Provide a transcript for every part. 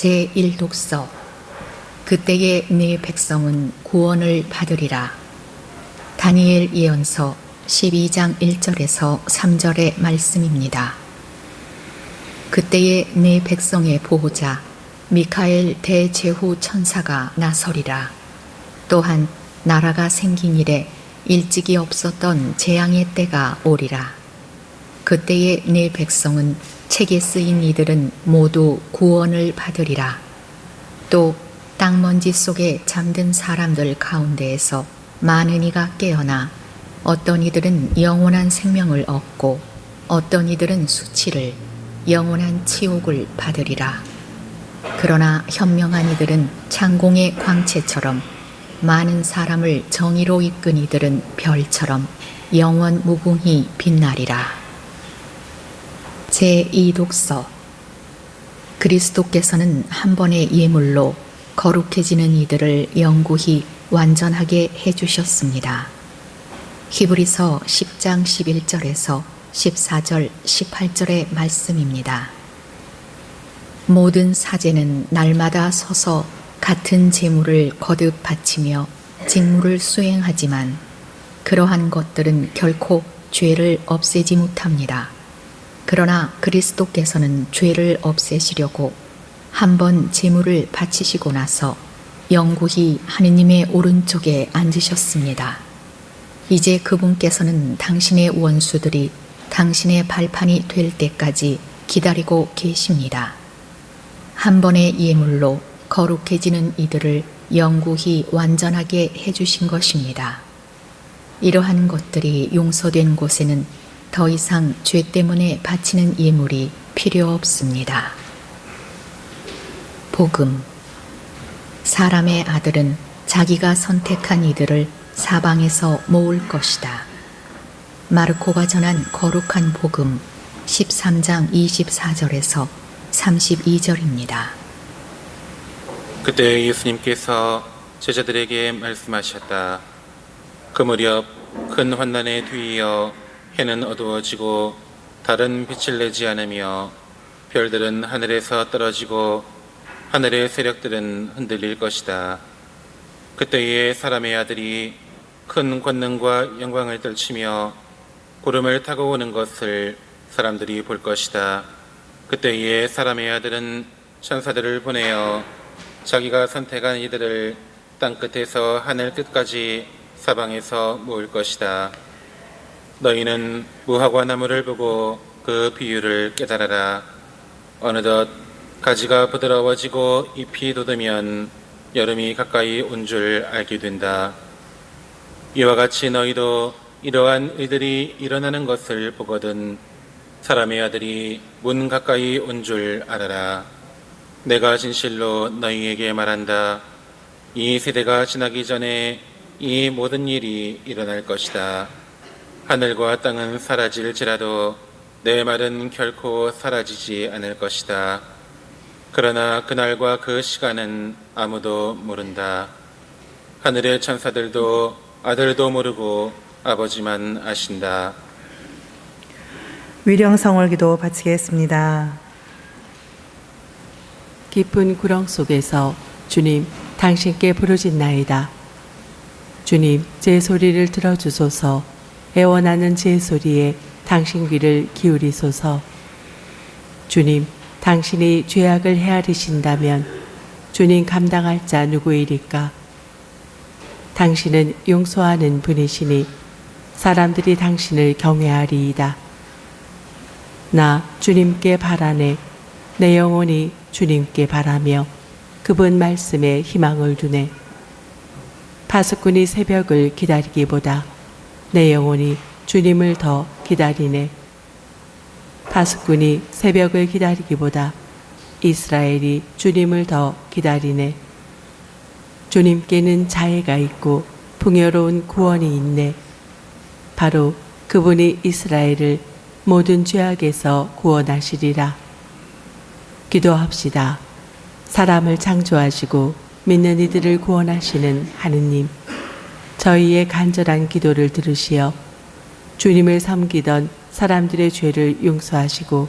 제1독서. 그때에 네 백성은 구원을 받으리라. 다니엘 예언서 12장 1절에서 3절의 말씀입니다. 그때에 네 백성의 보호자 미카엘 대제후 천사가 나서리라. 또한 나라가 생긴 이래 일찍이 없었던 재앙의 때가 오리라. 그때에 네 백성은 책에 쓰인 이들은 모두 구원을 받으리라. 또 땅먼지 속에 잠든 사람들 가운데에서 많은 이가 깨어나 어떤 이들은 영원한 생명을 얻고 어떤 이들은 수치를 영원한 치욕을 받으리라. 그러나 현명한 이들은 창공의 광채처럼 많은 사람을 정의로 이끈 이들은 별처럼 영원 무궁히 빛나리라. 제2독서. 그리스도께서는 한 번의 예물로 거룩해지는 이들을 영구히 완전하게 해주셨습니다. 히브리서 10장 11절에서 14절 18절의 말씀입니다. 모든 사제는 날마다 서서 같은 제물을 거듭 바치며 직무를 수행하지만 그러한 것들은 결코 죄를 없애지 못합니다. 그러나 그리스도께서는 죄를 없애시려고 한 번 제물을 바치시고 나서 영구히 하느님의 오른쪽에 앉으셨습니다. 이제 그분께서는 당신의 원수들이 당신의 발판이 될 때까지 기다리고 계십니다. 한 번의 예물로 거룩해지는 이들을 영구히 완전하게 해주신 것입니다. 이러한 것들이 용서된 곳에는 더 이상 죄 때문에 바치는 예물이 필요 없습니다. 복음. 사람의 아들은 자기가 선택한 이들을 사방에서 모을 것이다. 마르코가 전한 거룩한 복음 13장 24절에서 32절입니다. 그때 예수님께서 제자들에게 말씀하셨다. 그 무렵 큰 환난에 뒤이어 해는 어두워지고 달은 빛을 내지 않으며 별들은 하늘에서 떨어지고 하늘의 세력들은 흔들릴 것이다. 그때에 사람의 아들이 큰 권능과 영광을 떨치며 구름을 타고 오는 것을 사람들이 볼 것이다. 그때에 사람의 아들은 천사들을 보내어 자기가 선택한 이들을 땅끝에서 하늘 끝까지 사방에서 모을 것이다. 너희는 무화과 나무를 보고 그 비유를 깨달아라. 어느덧 가지가 부드러워지고 잎이 돋으면 여름이 가까이 온 줄 알게 된다. 이와 같이 너희도 이러한 일들이 일어나는 것을 보거든 사람의 아들이 문 가까이 온 줄 알아라. 내가 진실로 너희에게 말한다. 이 세대가 지나기 전에 이 모든 일이 일어날 것이다. 하늘과 땅은 사라질지라도 내 말은 결코 사라지지 않을 것이다. 그러나 그날과 그 시간은 아무도 모른다. 하늘의 천사들도 아들도 모르고 아버지만 아신다. 위령성월기도 바치겠습니다. 깊은 구렁 속에서 주님 당신께 부르짖나이다. 주님 제 소리를 들어주소서. 애원하는 제 소리에 당신 귀를 기울이소서. 주님 당신이 죄악을 헤아리신다면 주님 감당할 자 누구이리까? 당신은 용서하는 분이시니 사람들이 당신을 경외하리이다. 나 주님께 바라네. 내 영혼이 주님께 바라며 그분 말씀에 희망을 두네. 파수꾼이 새벽을 기다리기보다 내 영혼이 주님을 더 기다리네. 파수꾼이 새벽을 기다리기보다 이스라엘이 주님을 더 기다리네. 주님께는 자애가 있고 풍요로운 구원이 있네. 바로 그분이 이스라엘을 모든 죄악에서 구원하시리라. 기도합시다. 사람을 창조하시고 믿는 이들을 구원하시는 하느님, 저희의 간절한 기도를 들으시어 주님을 섬기던 사람들의 죄를 용서하시고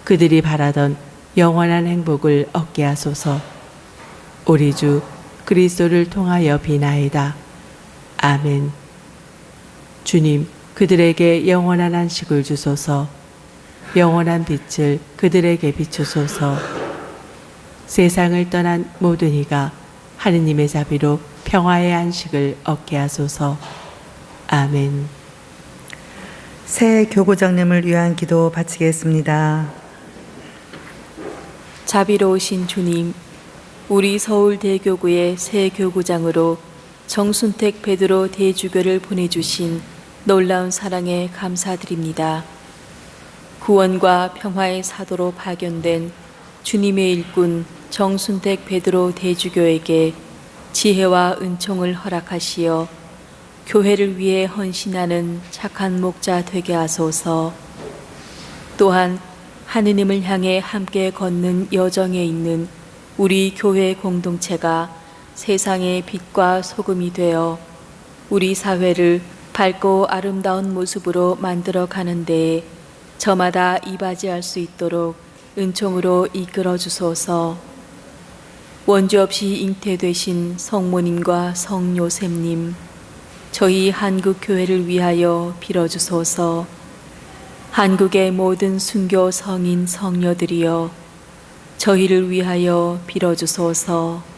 그들이 바라던 영원한 행복을 얻게 하소서. 우리 주 그리스도를 통하여 비나이다. 아멘. 주님, 그들에게 영원한 안식을 주소서. 영원한 빛을 그들에게 비추소서. 세상을 떠난 모든 이가 하느님의 자비로 평화의 안식을 얻게 하소서. 아멘. 새 교구장님을 위한 기도 바치겠습니다. 자비로우신 주님, 우리 서울대교구의 새 교구장으로 정순택 베드로 대주교를 보내주신 놀라운 사랑에 감사드립니다. 구원과 평화의 사도로 파견된 주님의 일꾼 정순택 베드로 대주교에게 지혜와 은총을 허락하시어 교회를 위해 헌신하는 착한 목자 되게 하소서. 또한 하느님을 향해 함께 걷는 여정에 있는 우리 교회 공동체가 세상의 빛과 소금이 되어 우리 사회를 밝고 아름다운 모습으로 만들어 가는 데에 저마다 이바지할 수 있도록 은총으로 이끌어 주소서. 원죄 없이 잉태되신 성모님과 성요셉님, 저희 한국 교회를 위하여 빌어주소서. 한국의 모든 순교 성인 성녀들이여 저희를 위하여 빌어주소서.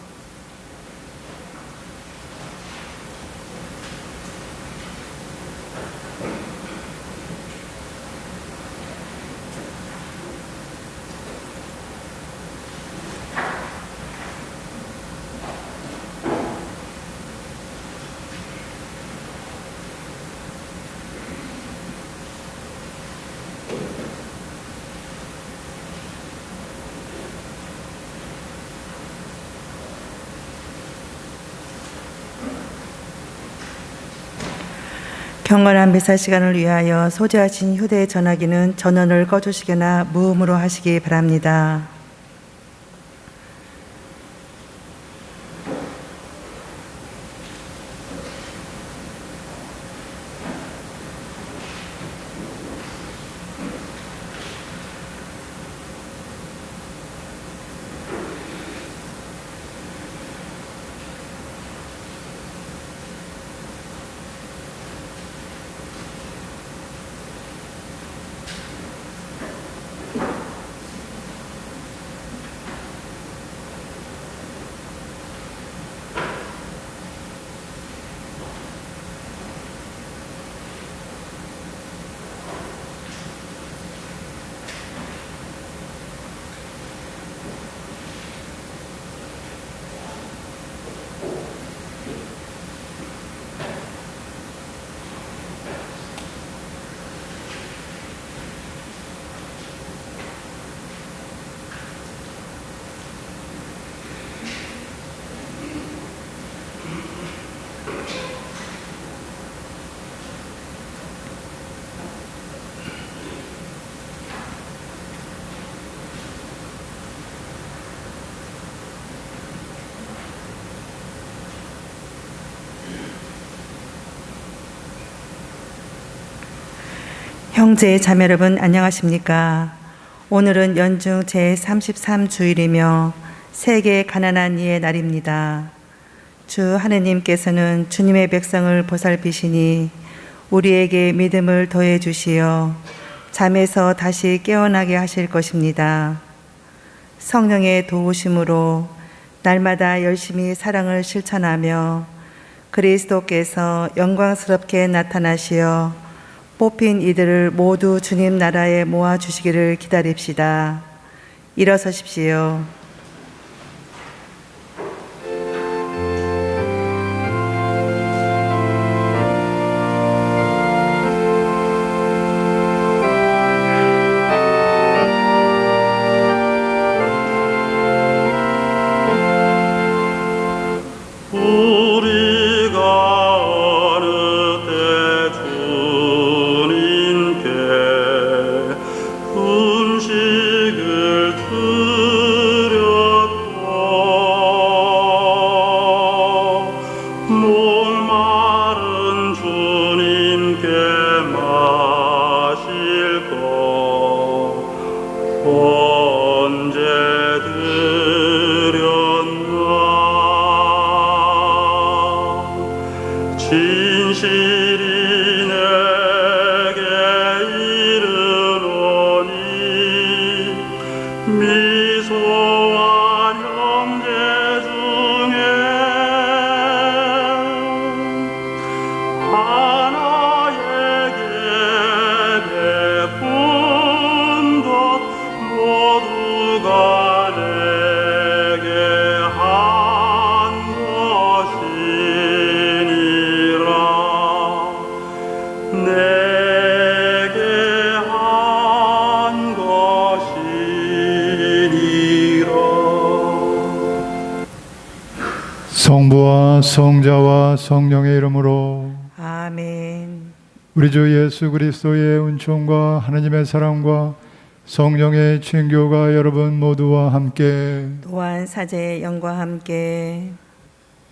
경건한 매사 시간을 위하여 소지하신 휴대전화기는 전원을 꺼주시거나 무음으로 하시기 바랍니다. 형제 자매 여러분 안녕하십니까? 오늘은 연중 제33주일이며 세계 가난한 이의 날입니다. 주 하느님께서는 주님의 백성을 보살피시니 우리에게 믿음을 더해 주시어 잠에서 다시 깨어나게 하실 것입니다. 성령의 도우심으로 날마다 열심히 사랑을 실천하며 그리스도께서 영광스럽게 나타나시어 뽑힌 이들을 모두 주님 나라에 모아주시기를 기다립시다. 일어서십시오. 음식을 드려 미소와 형제 중에 하나에게 베푼 것 모두가 내게 한 것이니라. 내게 한 것이니라. 성부와 성자와 성령의 이름으로 아멘. 우리 주 예수 그리스도의 은총과 하나님의 사랑과 성령의 친교가 여러분 모두와 함께 또한 사제의 영과 함께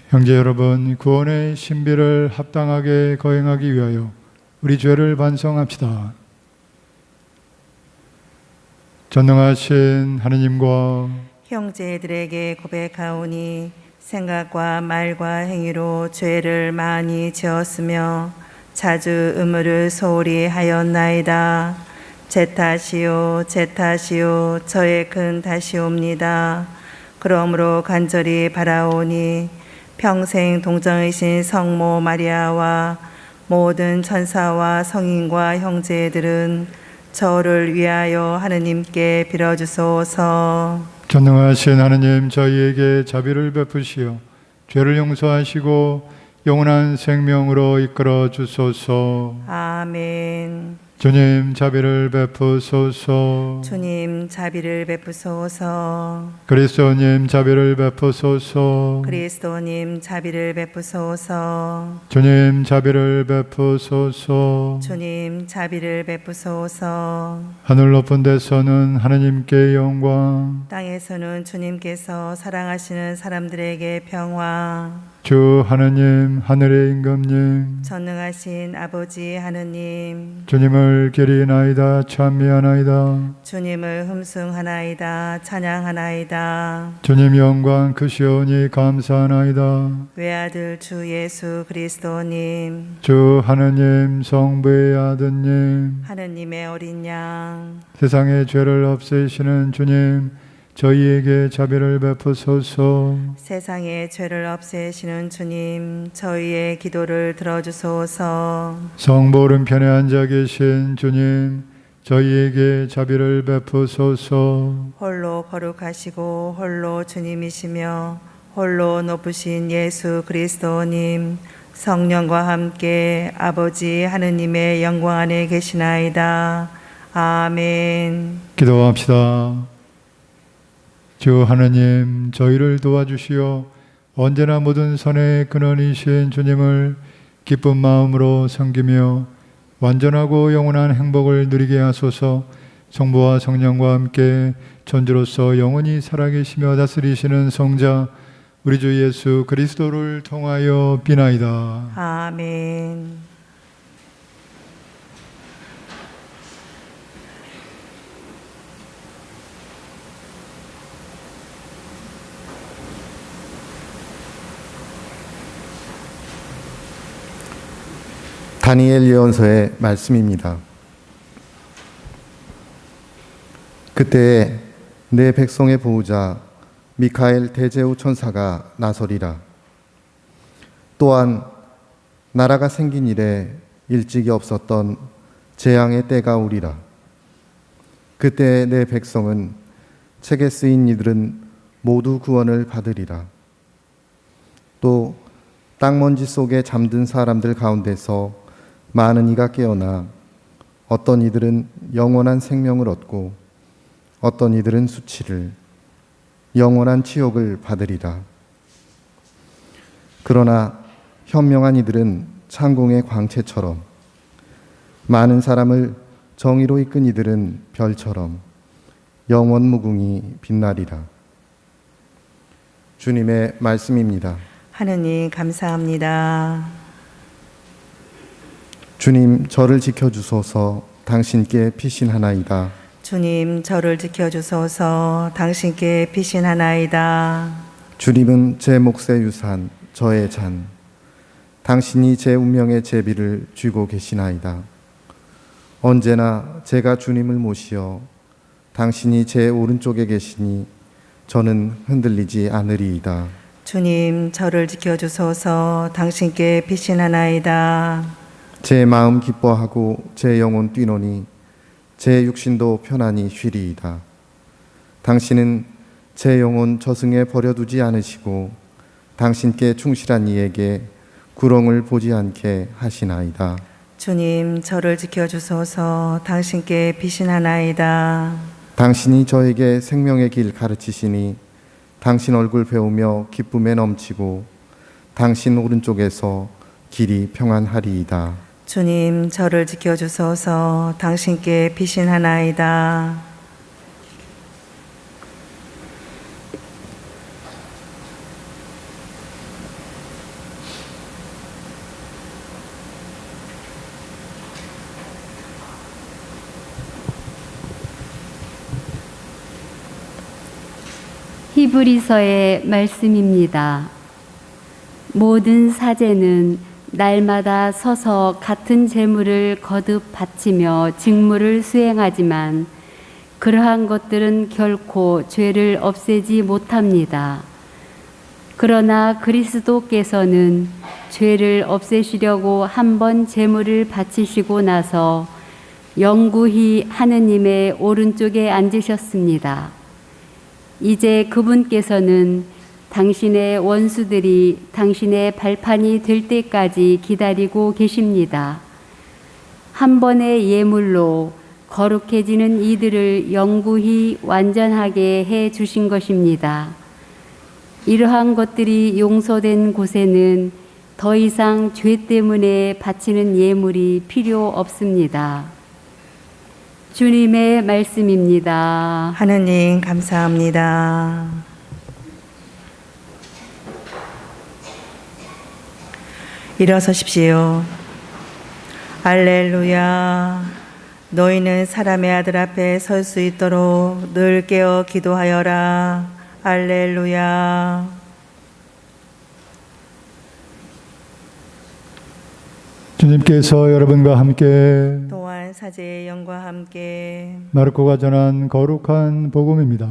형제 여러분, 구원의 신비를 합당하게 거행하기 위하여 우리 죄를 반성합시다. 전능하신 하느님과 형제들에게 고백하오니 생각과 말과 행위로 죄를 많이 지었으며 자주 의무를 소홀히 하였나이다. 제 탓이요 제 탓이요 저의 큰 탓이옵니다. 그러므로 간절히 바라오니 평생 동정이신 성모 마리아와 모든 천사와 성인과 형제들은 저를 위하여 하느님께 빌어주소서. 전능하신 하느님, 저희에게 자비를 베푸시어 죄를 용서하시고 영원한 생명으로 이끌어 주소서. 아멘. 주님, 자비를 베푸소서. 주님 자비를 베푸소서. 그리스도님, 자비를 베푸소서. 그리스도님 자비를 베푸소서. 주님, 자비를 베푸소서. 주님 자비를 베푸소서. 하늘 높은 데서는 하느님께 영광, 땅에서는 주님께서 사랑하시는 사람들에게 평화. 주 하느님, 하늘의 임금님, 전능하신 아버지 하느님, 주님을 기리나이다 찬미하나이다. 주님을 흠숭하나이다 찬양하나이다. 주님 영광 크시오니 감사하나이다. 외아들 주 예수 그리스도님, 주 하느님, 성부의 아드님, 하느님의 어린 양, 세상의 죄를 없애시는 주님, 저희에게 자비를 베푸소서. 세상의 죄를 없애시는 주님, 저희의 기도를 들어주소서. 성부 오른편에 앉아 계신 주님, 저희에게 자비를 베푸소서. 홀로 거룩하시고 홀로 주님이시며 홀로 높으신 예수 그리스도님, 성령과 함께 아버지 하느님의 영광 안에 계시나이다. 아멘. 기도합시다. 주 하느님, 저희를 도와주시어 언제나 모든 선의 근원이신 주님을 기쁜 마음으로 섬기며 완전하고 영원한 행복을 누리게 하소서. 성부와 성령과 함께 존재로서 영원히 살아계시며 다스리시는 성자 우리 주 예수 그리스도를 통하여 비나이다. 아멘. 다니엘 예언서의 말씀입니다. 그때에 내 백성의 보호자 미카엘 대제후 천사가 나서리라. 또한 나라가 생긴 이래 일찍이 없었던 재앙의 때가 오리라. 그때 내 백성은 책에 쓰인 이들은 모두 구원을 받으리라. 또 땅먼지 속에 잠든 사람들 가운데서 많은 이가 깨어나 어떤 이들은 영원한 생명을 얻고 어떤 이들은 수치를, 영원한 치욕을 받으리라. 그러나 현명한 이들은 창공의 광채처럼, 많은 사람을 정의로 이끈 이들은 별처럼 영원 무궁히 빛나리라. 주님의 말씀입니다. 하느님 감사합니다. 주님, 저를 지켜주소서. 당신께 피신하나이다. 주님 저를 지켜주소서. 당신께 피신하나이다. 주님은 제 몫의 유산, 저의 잔. 당신이 제 운명의 제비를 쥐고 계시나이다. 언제나 제가 주님을 모시어 당신이 제 오른쪽에 계시니 저는 흔들리지 않으리이다. 주님, 저를 지켜주소서. 당신께 피신하나이다. 제 마음 기뻐하고 제 영혼 뛰노니 제 육신도 편안히 쉬리이다. 당신은 제 영혼 저승에 버려두지 않으시고 당신께 충실한 이에게 구렁을 보지 않게 하시나이다. 주님, 저를 지켜주소서. 당신께 피신하나이다. 당신이 저에게 생명의 길 가르치시니 당신 얼굴 배우며 기쁨에 넘치고 당신 오른쪽에서 길이 평안하리이다. 주님, 저를 지켜주소서. 당신께 피신하나이다. 히브리서의 말씀입니다. 모든 사제는 날마다 서서 같은 제물을 거듭 바치며 직무를 수행하지만 그러한 것들은 결코 죄를 없애지 못합니다. 그러나 그리스도께서는 죄를 없애시려고 한 번 제물을 바치시고 나서 영구히 하느님의 오른쪽에 앉으셨습니다. 이제 그분께서는 당신의 원수들이 당신의 발판이 될 때까지 기다리고 계십니다. 한 번의 예물로 거룩해지는 이들을 영구히 완전하게 해 주신 것입니다. 이러한 것들이 용서된 곳에는 더 이상 죄 때문에 바치는 예물이 필요 없습니다. 주님의 말씀입니다. 하느님, 감사합니다. 일어서십시오. 알렐루야. 너희는 사람의 아들 앞에 설 수 있도록 늘 깨어 기도하여라. 알렐루야. 주님께서 여러분과 함께 또한 사제의 영과 함께 마르코가 전한 거룩한 복음입니다.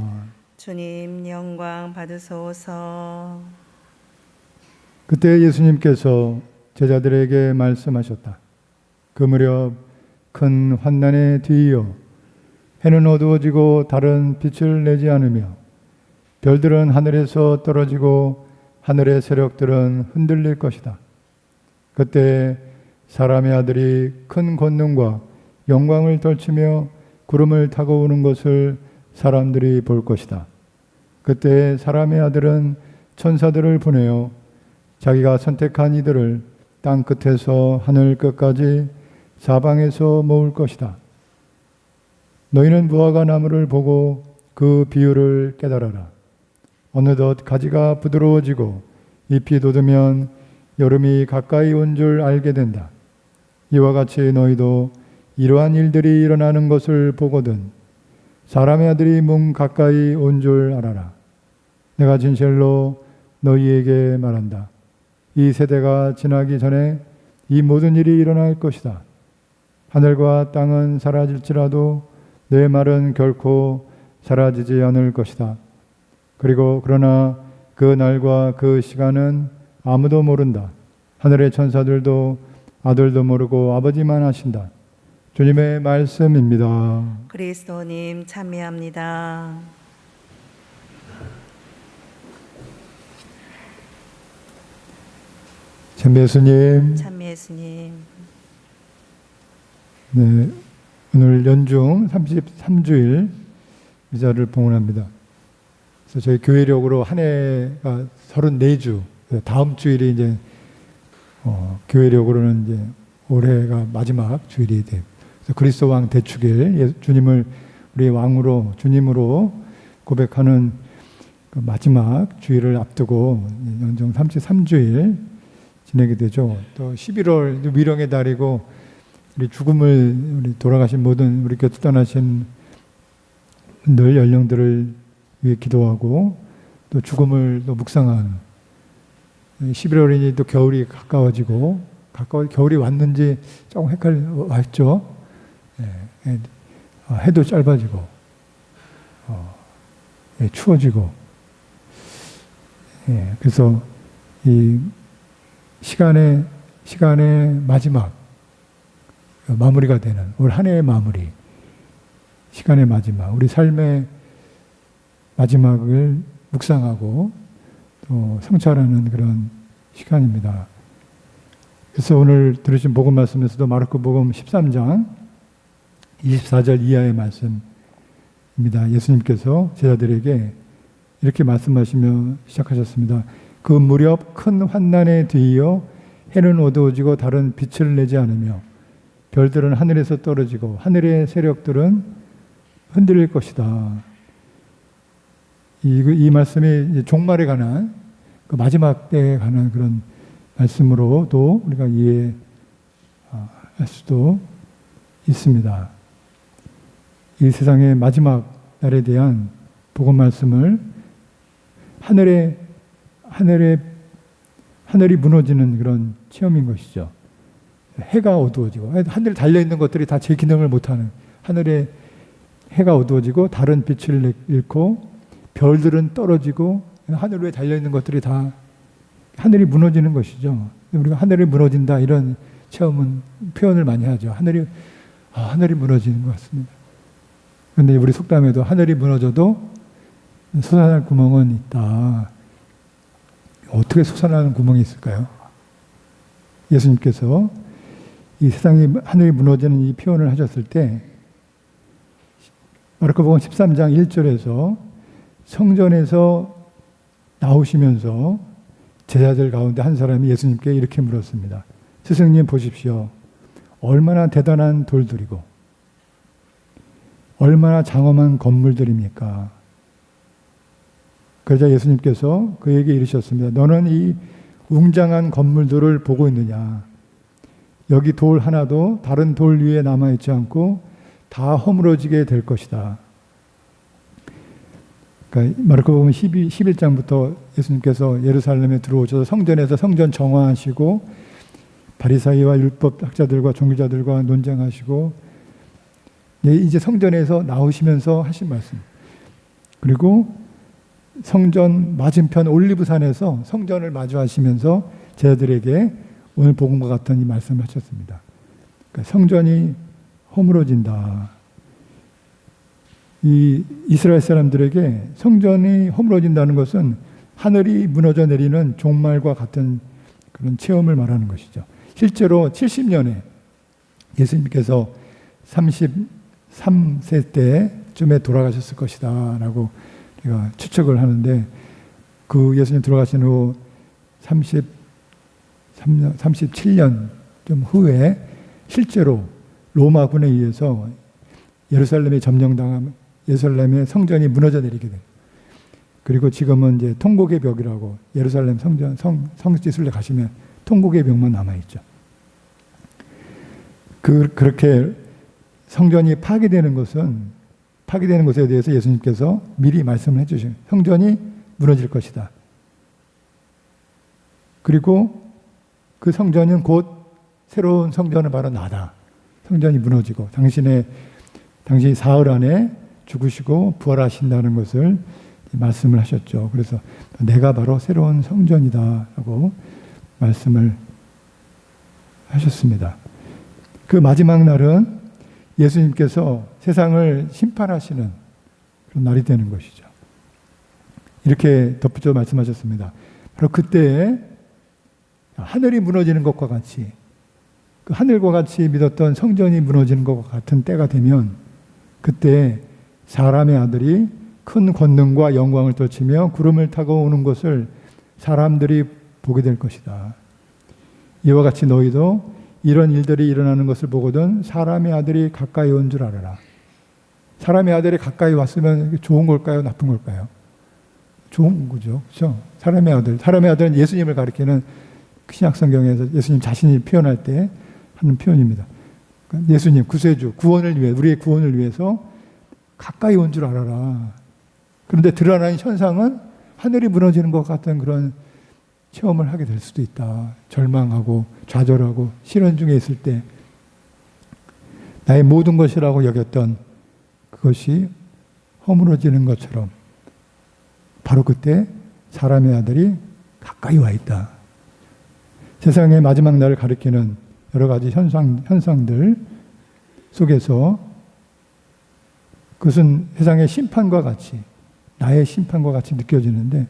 주님, 영광 받으소서. 그때 예수님께서 제자들에게 말씀하셨다. 그 무렵 큰 환난에 뒤이어 해는 어두워지고 달은 빛을 내지 않으며 별들은 하늘에서 떨어지고 하늘의 세력들은 흔들릴 것이다. 그때 사람의 아들이 큰 권능과 영광을 떨치며 구름을 타고 오는 것을 사람들이 볼 것이다. 그때 사람의 아들은 천사들을 보내어 자기가 선택한 이들을 땅 끝에서 하늘 끝까지 사방에서 모을 것이다. 너희는 무화과 나무를 보고 그 비유를 깨달아라. 어느덧 가지가 부드러워지고 잎이 돋으면 여름이 가까이 온 줄 알게 된다. 이와 같이 너희도 이러한 일들이 일어나는 것을 보거든 사람의 아들이 몸 가까이 온 줄 알아라. 내가 진실로 너희에게 말한다. 이 세대가 지나기 전에 이 모든 일이 일어날 것이다. 하늘과 땅은 사라질지라도 내 말은 결코 사라지지 않을 것이다. 그러나 그 날과 그 시간은 아무도 모른다. 하늘의 천사들도 아들도 모르고 아버지만 아신다. 주님의 말씀입니다. 그리스도님, 찬미합니다. 참 예수님. 찬미 예수님. 네, 오늘 연중 33주일 미사를 봉헌합니다. 그래서 저희 교회력으로 한 해가 34주, 다음 주일이 이제 교회력으로는 이제 올해가 마지막 주일이 돼요. 그래서 그리스도 왕 대축일, 주님을 우리 왕으로 주님으로 고백하는 그 마지막 주일을 앞두고 연중 33주일 지내게 되죠. 또 11월 위령의 달이고 우리 우리 돌아가신 모든 우리 곁을 떠나신 분들 연령들을 위해 기도하고 또 죽음을 또 묵상하는 11월이니 또 겨울이 가까워지고 겨울이 왔는지 조금 왔죠. 해도 짧아지고 추워지고, 그래서 이 시간의 마지막 마무리가 되는 올 한 해의 마무리, 시간의 마지막, 우리 삶의 마지막을 묵상하고 또 성찰하는 그런 시간입니다. 그래서 오늘 들으신 복음 말씀에서도 마르코 복음 13장 24절 이하의 말씀입니다. 예수님께서 제자들에게 이렇게 말씀하시며 시작하셨습니다. 그 무렵 큰 환난에 뒤이어 해는 어두워지고 달은 빛을 내지 않으며 별들은 하늘에서 떨어지고 하늘의 세력들은 흔들릴 것이다. 이 말씀이 종말에 관한 그 마지막 때에 관한 그런 말씀으로도 우리가 이해할 수도 있습니다. 이 세상의 마지막 날에 대한 복음 말씀을 하늘이 무너지는 그런 체험인 것이죠. 해가 어두워지고 하늘에 달려있는 것들이 다 제 기능을 못하는, 하늘에 해가 어두워지고 달은 빛을 잃고 별들은 떨어지고 하늘 위에 달려있는 것들이 다 하늘이 무너지는 것이죠. 우리가 하늘이 무너진다 이런 표현을 많이 하죠. 하늘이 무너지는 것 같습니다. 그런데 우리 속담에도 하늘이 무너져도 솟아날 구멍은 있다. 어떻게 솟아나는 구멍이 있을까요? 예수님께서 이 세상이 하늘이 무너지는 이 표현을 하셨을 때 마르코복음 13장 1절에서 성전에서 나오시면서 제자들 가운데 한 사람이 예수님께 이렇게 물었습니다. 스승님 보십시오. 얼마나 대단한 돌들이고 얼마나 장엄한 건물들입니까? 그러자 예수님께서 그에게 이르셨습니다. 너는 이 웅장한 건물들을 보고 있느냐? 여기 돌 하나도 다른 돌 위에 남아있지 않고 다 허물어지게 될 것이다. 그러니까 마르코복음 11장부터 예수님께서 예루살렘에 들어오셔서 성전에서 성전 정화하시고 바리사이와 율법 학자들과 종교자들과 논쟁하시고 이제 성전에서 나오시면서 하신 말씀. 그리고 성전 맞은편 올리브산에서 성전을 마주하시면서 제자들에게 오늘 복음과 같은 이 말씀을 하셨습니다. 그러니까 성전이 허물어진다. 이 이스라엘 사람들에게 성전이 허물어진다는 것은 하늘이 무너져 내리는 종말과 같은 그런 체험을 말하는 것이죠. 실제로 70년에 예수님께서 33세 때쯤에 돌아가셨을 것이다 라고 우리가 추측을 하는데, 그 예수님 돌아가신 후 37년 좀 후에 실제로 로마군에 의해서 예루살렘이 점령당하면 예루살렘의 성전이 무너져 내리게 돼요. 그리고 지금은 이제 통곡의 벽이라고 예루살렘 성전 성지순례 가시면 통곡의 벽만 남아 있죠. 그렇게 성전이 파괴되는 것에 대해서 예수님께서 미리 말씀을 해주신, 성전이 무너질 것이다. 그리고 그 성전은 곧 새로운 성전은 바로 나다. 성전이 무너지고 당신이 사흘 안에 죽으시고 부활하신다는 것을 말씀을 하셨죠. 그래서 내가 바로 새로운 성전이다라고 말씀을 하셨습니다. 그 마지막 날은 예수님께서 세상을 심판하시는 그런 날이 되는 것이죠. 이렇게 덧붙여 말씀하셨습니다. 바로 그때에 하늘이 무너지는 것과 같이, 그 하늘과 같이 믿었던 성전이 무너지는 것과 같은 때가 되면 그때 사람의 아들이 큰 권능과 영광을 떨치며 구름을 타고 오는 것을 사람들이 보게 될 것이다. 이와 같이 너희도 이런 일들이 일어나는 것을 보거든 사람의 아들이 가까이 온 줄 알아라. 사람의 아들이 가까이 왔으면 좋은 걸까요? 나쁜 걸까요? 좋은 거죠. 그렇죠? 사람의 아들은 예수님을 가리키는 신약 성경에서 예수님 자신이 표현할 때 하는 표현입니다. 그러니까 예수님 구세주, 우리의 구원을 위해서 가까이 온 줄 알아라. 그런데 드러나는 현상은 하늘이 무너지는 것 같은 그런 체험을 하게 될 수도 있다. 절망하고 좌절하고 시련 중에 있을 때 나의 모든 것이라고 여겼던 그것이 허물어지는 것처럼 바로 그때 사람의 아들이 가까이 와 있다. 세상의 마지막 날을 가리키는 여러 가지 현상들 속에서 그것은 세상의 심판과 같이, 나의 심판과 같이 느껴지는데,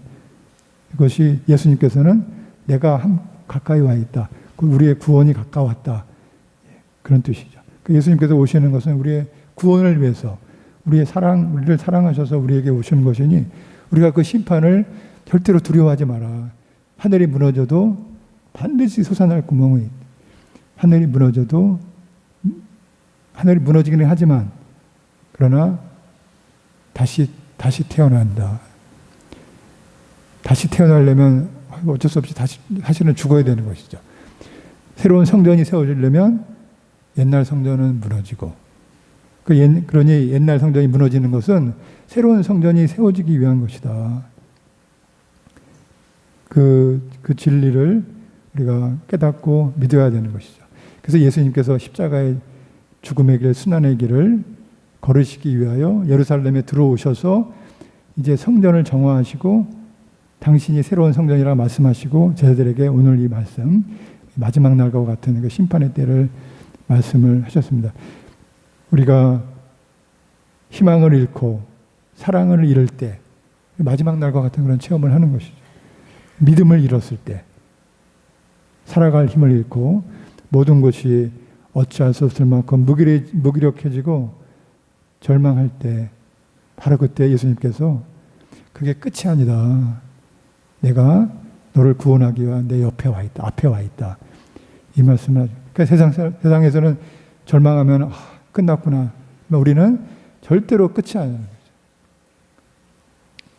이것이 예수님께서는 내가 가까이 와 있다. 우리의 구원이 가까웠다. 그런 뜻이죠. 예수님께서 오시는 것은 우리의 구원을 위해서, 우리를 사랑하셔서 우리에게 오시는 것이니, 우리가 그 심판을 절대로 두려워하지 마라. 하늘이 무너져도 반드시 솟아날 구멍이 있다. 하늘이 무너지기는 하지만, 그러나 다시 태어난다. 다시 태어나려면 어쩔 수 없이 사실은 죽어야 되는 것이죠. 새로운 성전이 세워지려면 옛날 성전은 무너지고, 그러니 옛날 성전이 무너지는 것은 새로운 성전이 세워지기 위한 것이다. 그 진리를 우리가 깨닫고 믿어야 되는 것이죠. 그래서 예수님께서 십자가의 죽음의 길, 순환의 길을 걸으시기 위하여 예루살렘에 들어오셔서 이제 성전을 정화하시고 당신이 새로운 성전이라 말씀하시고 제자들에게 오늘 이 말씀, 마지막 날과 같은 그 심판의 때를 말씀을 하셨습니다. 우리가 희망을 잃고 사랑을 잃을 때 마지막 날과 같은 그런 체험을 하는 것이죠. 믿음을 잃었을 때, 살아갈 힘을 잃고 모든 것이 어찌할 수 없을 만큼 무기력해지고 절망할 때, 바로 그때 예수님께서 그게 끝이 아니다. 내가 너를 구원하기 위한 내 옆에 와 있다. 앞에 와 있다. 이 말씀을 하죠. 그러니까 세상에서는 절망하면 끝났구나. 우리는 절대로 끝이 아니에요.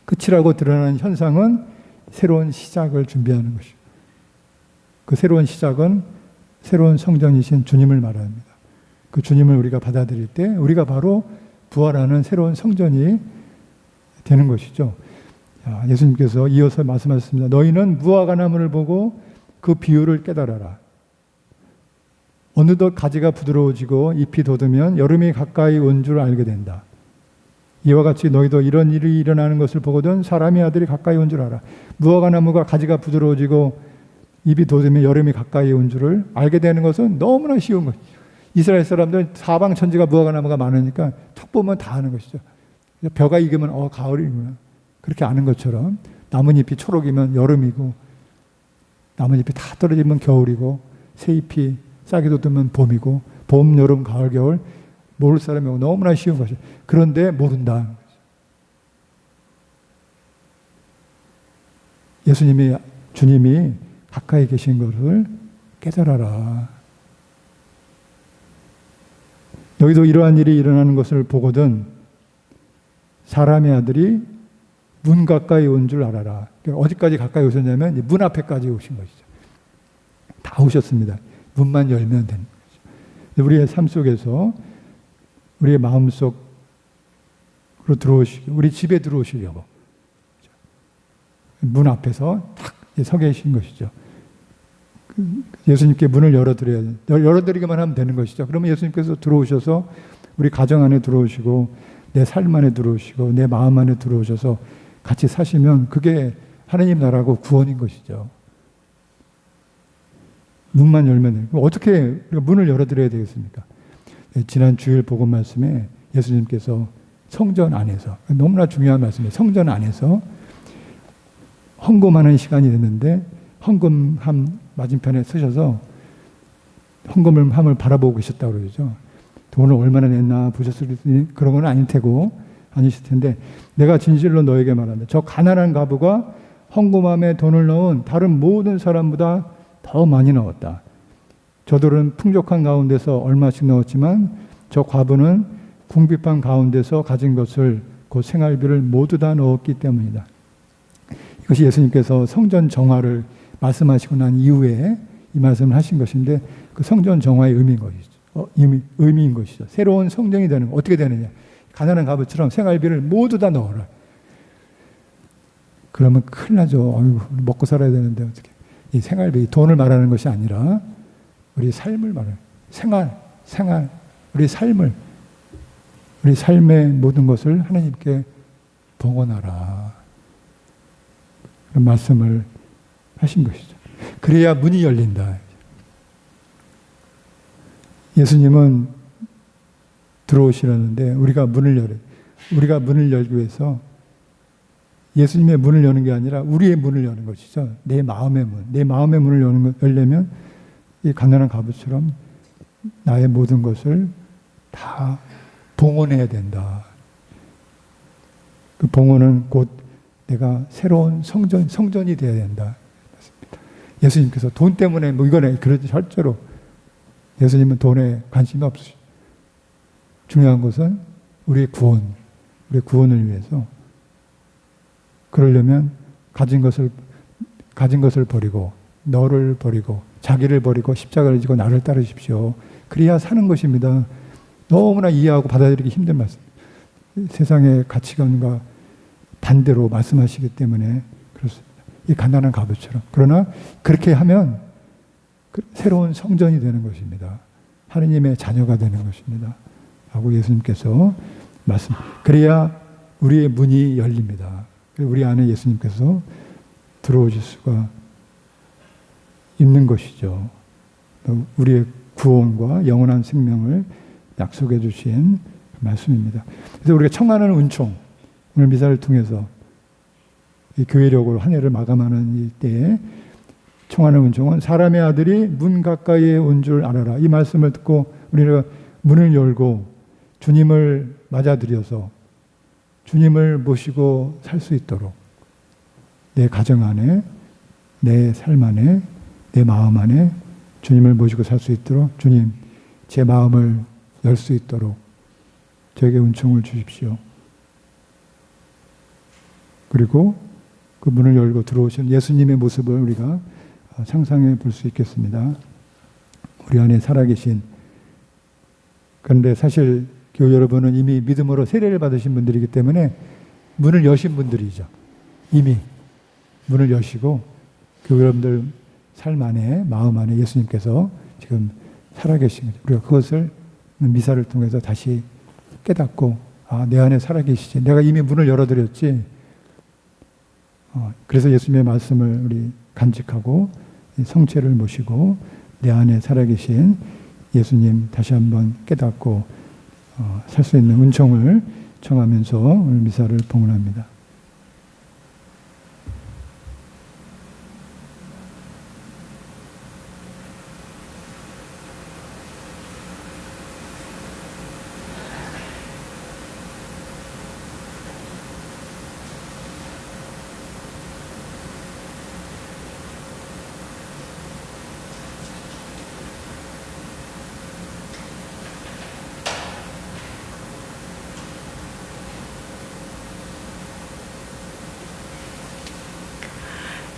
끝이라고 드러나는 현상은 새로운 시작을 준비하는 것이죠. 그 새로운 시작은 새로운 성전이신 주님을 말합니다. 그 주님을 우리가 받아들일 때 우리가 바로 부활하는 새로운 성전이 되는 것이죠. 예수님께서 이어서 말씀하셨습니다. 너희는 무화과 나무를 보고 그 비유를 깨달아라. 어느덧 가지가 부드러워지고 잎이 돋으면 여름이 가까이 온 줄 알게 된다. 이와 같이 너희도 이런 일이 일어나는 것을 보거든 사람의 아들이 가까이 온 줄 알아. 무화과 나무가 가지가 부드러워지고 잎이 돋으면 여름이 가까이 온 줄을 알게 되는 것은 너무나 쉬운 것이죠. 이스라엘 사람들은 사방 천지가 무화과 나무가 많으니까 툭 보면 다 아는 것이죠. 벼가 익으면 가을이구나. 그렇게 아는 것처럼 나뭇잎이 초록이면 여름이고 나뭇잎이 다 떨어지면 겨울이고 새잎이 싹이 돋으면 봄이고 봄, 여름, 가을, 겨울 모를 사람이고 너무나 쉬운 것이죠. 그런데 모른다. 주님이 가까이 계신 것을 깨달아라. 너희도 이러한 일이 일어나는 것을 보거든 사람의 아들이 문 가까이 온 줄 알아라. 어디까지 가까이 오셨냐면 문 앞에까지 오신 것이죠. 다 오셨습니다. 문만 열면 되는 거죠. 우리의 삶 속에서 우리의 마음속으로 들어오시고 우리 집에 들어오시려고 문 앞에서 딱 서 계신 것이죠. 예수님께 문을 열어드리기만 하면 되는 것이죠. 그러면 예수님께서 들어오셔서 우리 가정 안에 들어오시고 내 삶 안에 들어오시고 내 마음 안에 들어오셔서 같이 사시면 그게 하나님 나라고 구원인 것이죠. 문만 열면 돼요. 어떻게 우리가 문을 열어드려야 되겠습니까? 지난 주일 복음 말씀에 예수님께서 성전 안에서, 너무나 중요한 말씀이에요. 성전 안에서 헌금하는 시간이 됐는데 헌금함 맞은편에 서셔서 헌금함을 바라보고 계셨다고 그러죠. 돈을 얼마나 냈나 보셨을 때 그런 건 아니실 텐데 내가 진실로 너에게 말한다. 저 가난한 과부가 헌금함에 돈을 넣은 다른 모든 사람보다 더 많이 넣었다. 저들은 풍족한 가운데서 얼마씩 넣었지만 저 과부는 궁핍한 가운데서 가진 것을 그 생활비를 모두 다 넣었기 때문이다. 이것이 예수님께서 성전 정화를 말씀하시고 난 이후에 이 말씀을 하신 것인데 그 성전 정화의 의미인 것이죠. 새로운 성전이 되는 거 어떻게 되느냐? 가난한 과부처럼 생활비를 모두 다 넣어라. 그러면 큰일 나죠. 먹고 살아야 되는데 어떻게? 이 생활비, 돈을 말하는 것이 아니라 우리 삶을 말해요. 생활, 우리 삶의 모든 것을 하나님께 봉헌하라. 그런 말씀을 하신 것이죠. 그래야 문이 열린다. 예수님은 들어오시려는데 우리가 문을 열기 위해서 예수님의 문을 여는 게 아니라 우리의 문을 여는 것이죠. 내 마음의 문. 내 마음의 문을 열려면 이 가난한 과부처럼 나의 모든 것을 다 봉헌해야 된다. 그 봉헌은 곧 내가 새로운 성전이 되어야 된다. 예수님께서 돈 때문에 뭐 이거네 그러지 절대로 예수님은 돈에 관심이 없으시죠. 중요한 것은 우리의 구원을 위해서 그러려면 가진 것을 버리고 너를 버리고 자기를 버리고 십자가를 지고 나를 따르십시오. 그래야 사는 것입니다. 너무나 이해하고 받아들이기 힘든 말씀. 세상의 가치관과 반대로 말씀하시기 때문에 그렇습니다. 이 가난한 과부처럼. 그러나 그렇게 하면 새로운 성전이 되는 것입니다. 하느님의 자녀가 되는 것입니다. 라고 예수님께서 그래야 우리의 문이 열립니다. 우리 안에 예수님께서 들어오실 수가 있는 것이죠. 우리의 구원과 영원한 생명을 약속해 주신 말씀입니다. 그래서 우리가 청하는 은총, 오늘 미사를 통해서 이 교회력으로 한 해를 마감하는 이때에 청하는 은총은 사람의 아들이 문 가까이에 온 줄 알아라. 이 말씀을 듣고 우리가 문을 열고 주님을 맞아들여서 주님을 모시고 살 수 있도록 내 가정 안에, 내 삶 안에, 내 마음 안에 주님을 모시고 살 수 있도록 주님, 제 마음을 열 수 있도록 저에게 은총을 주십시오. 그리고 그 문을 열고 들어오신 예수님의 모습을 우리가 상상해 볼 수 있겠습니다. 우리 안에 살아계신, 그런데 사실 교회 여러분은 이미 믿음으로 세례를 받으신 분들이기 때문에 문을 여신 분들이죠. 이미 문을 여시고 교회 여러분들 삶 안에, 마음 안에 예수님께서 지금 살아계신 거죠. 우리가 그것을 미사를 통해서 다시 깨닫고, 아, 내 안에 살아계시지. 내가 이미 문을 열어드렸지. 그래서 예수님의 말씀을 우리 간직하고 성체를 모시고 내 안에 살아계신 예수님 다시 한번 깨닫고 살 수 있는 은총을 청하면서 오늘 미사를 봉헌합니다.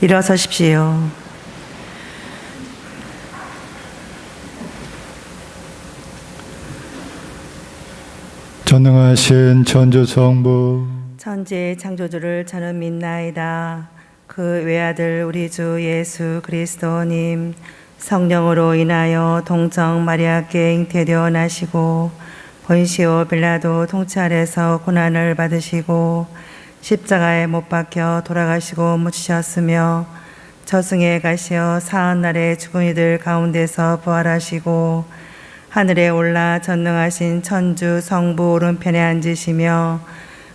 일어서십시오. 전능하신 천주성부 천지의 창조주를 저는 믿나이다. 그 외아들 우리 주 예수 그리스도님 성령으로 인하여 동정 마리아께 잉태되어 나시고 본시오 빌라도 통찰에서 고난을 받으시고 십자가에 못 박혀 돌아가시고 묻히셨으며 저승에 가시어 사흘날에 죽은 이들 가운데서 부활하시고 하늘에 올라 전능하신 천주 성부 오른편에 앉으시며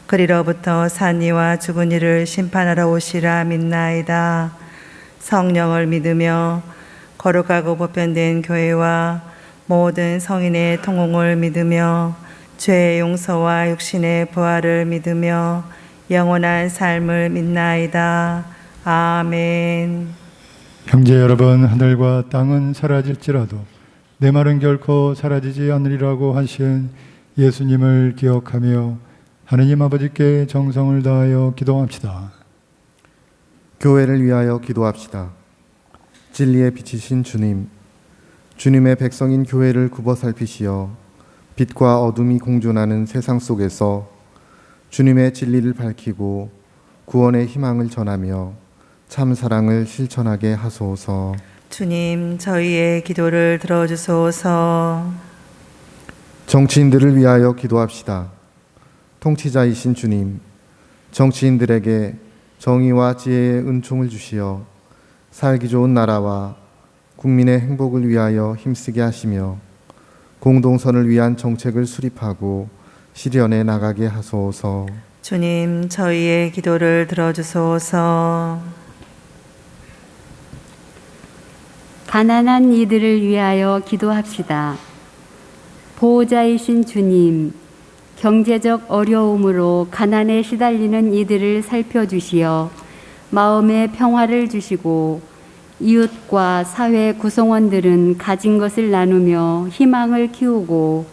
그리로부터 산 이와 죽은 이를 심판하러 오시라 믿나이다. 성령을 믿으며 거룩하고 보편된 교회와 모든 성인의 통공을 믿으며 죄의 용서와 육신의 부활을 믿으며 영원한 삶을 믿나이다. 아멘. 형제 여러분, 하늘과 땅은 사라질지라도 내 말은 결코 사라지지 않으리라고 하신 예수님을 기억하며 하느님 아버지께 정성을 다하여 기도합시다. 교회를 위하여 기도합시다. 진리에 비치신 주님, 주님의 백성인 교회를 굽어 살피시어 빛과 어둠이 공존하는 세상 속에서 주님의 진리를 밝히고 구원의 희망을 전하며 참 사랑을 실천하게 하소서. 주님, 저희의 기도를 들어주소서. 정치인들을 위하여 기도합시다. 통치자이신 주님, 정치인들에게 정의와 지혜의 은총을 주시어 살기 좋은 나라와 국민의 행복을 위하여 힘쓰게 하시며 공동선을 위한 정책을 수립하고 실현해 나가게 하소서. 주님, 저희의 기도를 들어주소서. 가난한 이들을 위하여 기도합시다. 보호자이신 주님, 경제적 어려움으로 가난에 시달리는 이들을 살펴주시어 마음의 평화를 주시고 이웃과 사회 구성원들은 가진 것을 나누며 희망을 키우고